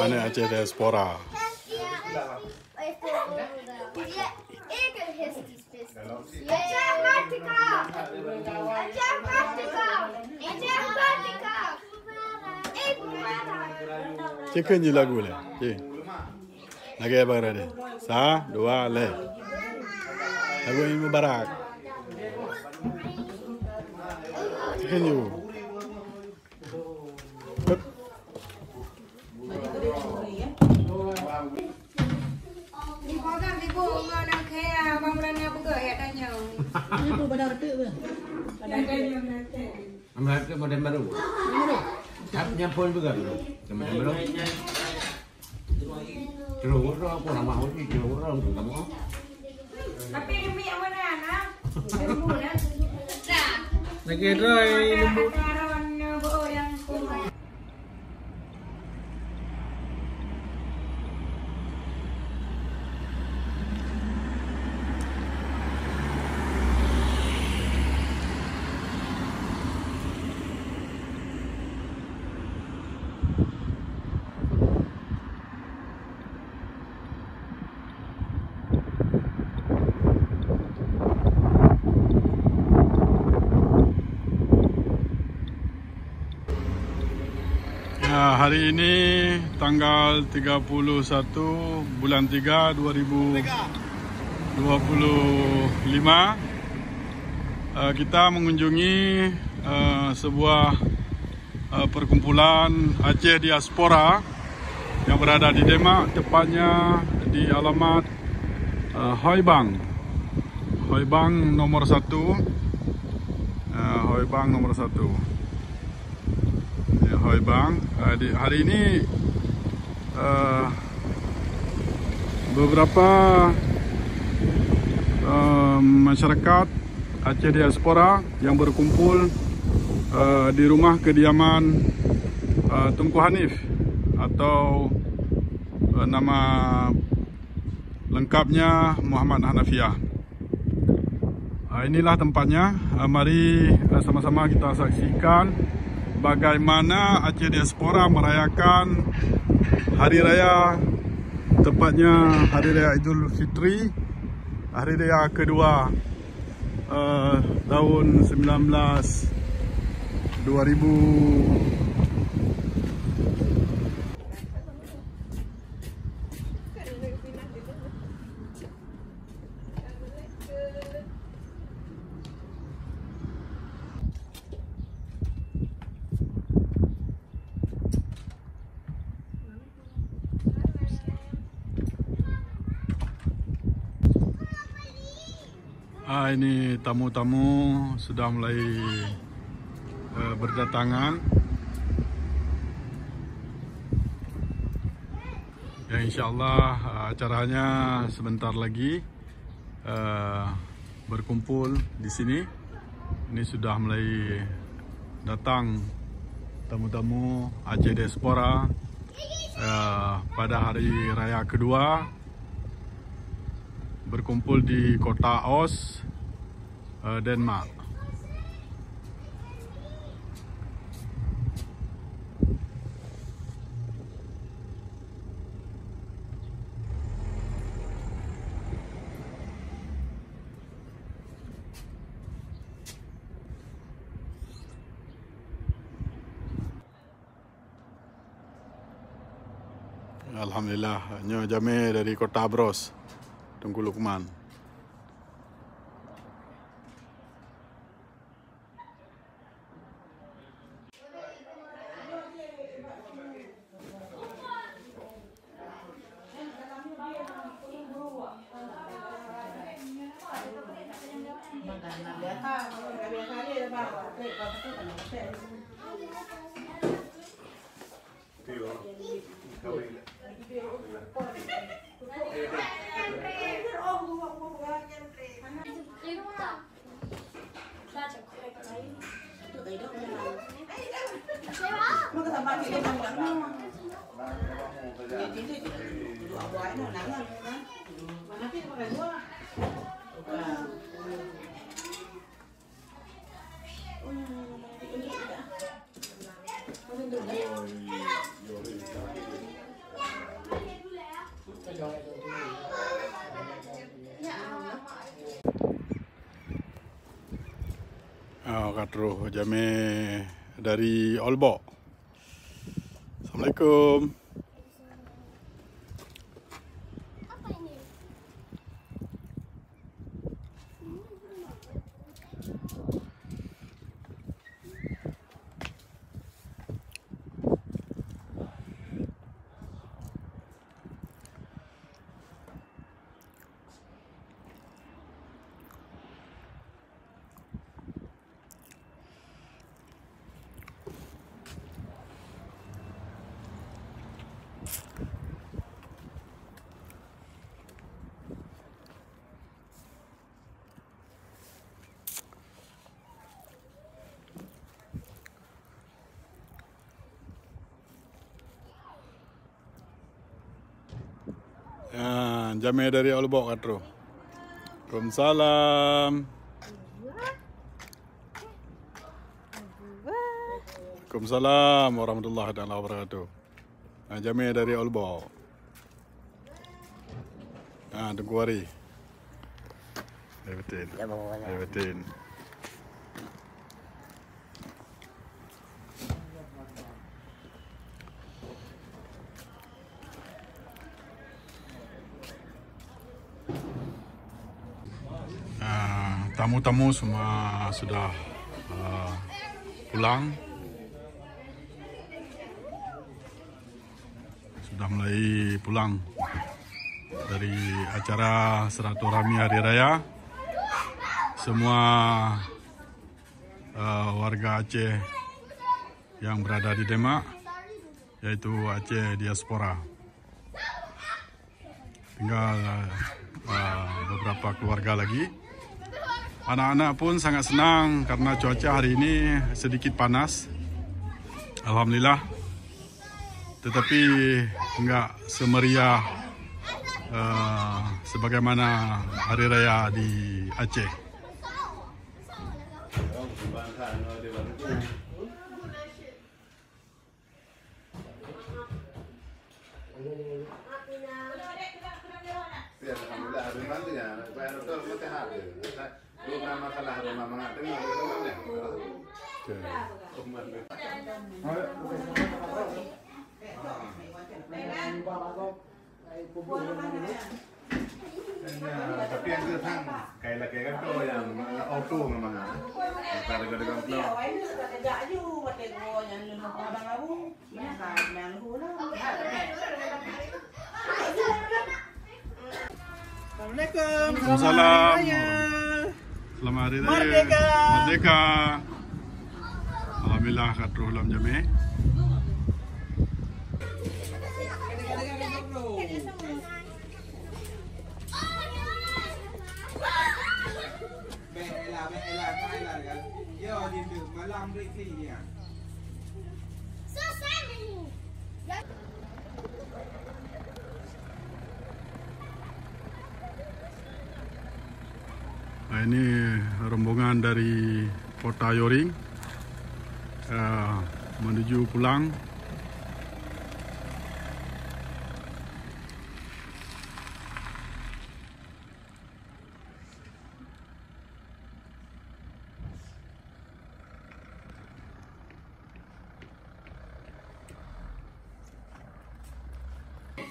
Ini Aceh Diaspora. Chicken je lagu le. Lagi apa ada? Satu, dua, le. Lagu ini Mubarak. Chicken je. Ibu pada retik ke? Ambil ke model baru. Nyampun juga dulu. Model baru. Terus apa nama ini? Terus kamu. Tapi demi yang mana nak? Lagi dry lembu. Hari ini tanggal 31 bulan 3 2025 kita mengunjungi sebuah perkumpulan Aceh Diaspora yang berada di Demak, tepatnya di alamat Hoibang nomor 1. Hoibang nomor 1. Hoibang. Hari ini beberapa masyarakat Aceh Diaspora yang berkumpul di rumah kediaman Tunku Hanif atau nama lengkapnya Muhammad Hanafiah. Inilah tempatnya. Mari sama-sama kita saksikan bagaimana Aceh Diaspora merayakan Hari Raya, tepatnya Hari Raya Idul Fitri, Hari Raya kedua tahun 2000. Ini tamu-tamu sudah mulai berdatangan. Ya, insyaAllah acaranya sebentar lagi berkumpul di sini. Ini sudah mulai datang tamu-tamu Aceh Diaspora pada hari raya kedua, berkumpul di kota Oss, Denmark. Alhamdulillah, Nyo Jamil dari Kota Bros, Tunku Lukman. Katro Jamil dari Olbok. Assalamualaikum. Jamil dari Olbok Katro. Waalaikumsalam. Waalaikumsalam warahmatullahi wabarakatuh. Jamil dari Olbok. Tunggu hari. Betul. Betul. Tamu-tamu semua sudah pulang. Sudah mulai pulang dari acara silaturahmi Hari Raya. Semua warga Aceh yang berada di Demak, yaitu Aceh diaspora. Tinggal beberapa keluarga lagi. Anak-anak pun sangat senang karena cuaca hari ini sedikit panas. Alhamdulillah. Tetapi enggak semeriah sebagaimana Hari Raya di Aceh. Tapi yang kesan kayak laki kan tuh yang auto memang. Kalau ada flow. Assalamualaikum. Waalaikumsalam. Selamat Hari Raya. Merdeka. Merdeka. Alhamdulillah Katro Hulam Jamil. Ini rombongan dari Kota Yoring menuju pulang.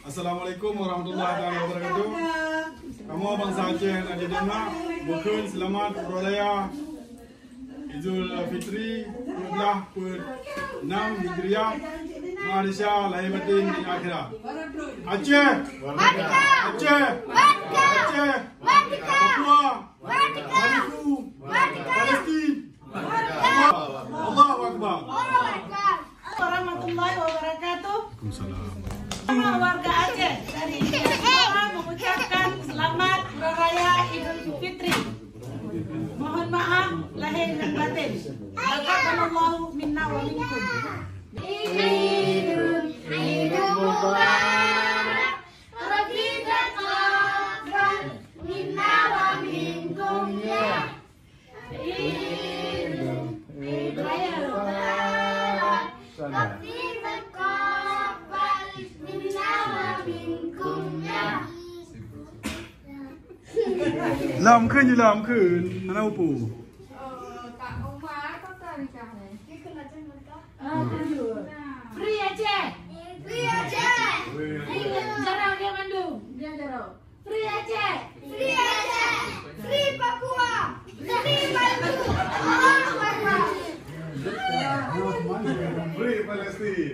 Assalamualaikum warahmatullahi wabarakatuh. Kamu bangsa Aceh yang ada di Demak, mungkin selamat berolaya Idul Fitri 14/6 Hijriah. Malaysia lahir batin di akhirat. Aceh, Aceh, Aceh, Papua, Maluku, Palestin. Allahu Akbar. Warahmatullahi wabarakatuh. Waalaikumsalam. Semua warga Aceh dari diaspora mengucapkan selamat beraya Idul Fitri. Mohon maaf lahir dan batin. Taqabbalallahu minna wa minkum. Idul Mubarak. Rabbi taqabbal minna wa minkum ya. Idul Mubarak. Rabbi Lam ขึ้นอยู่ lam ขึ้น Hana upu. Tak Umar Free Aceh. Free Aceh. Jarang dia Bandung. Dia jarang. Free Aceh. Free Aceh. Free Papua. Free Bandung. Free Palestine.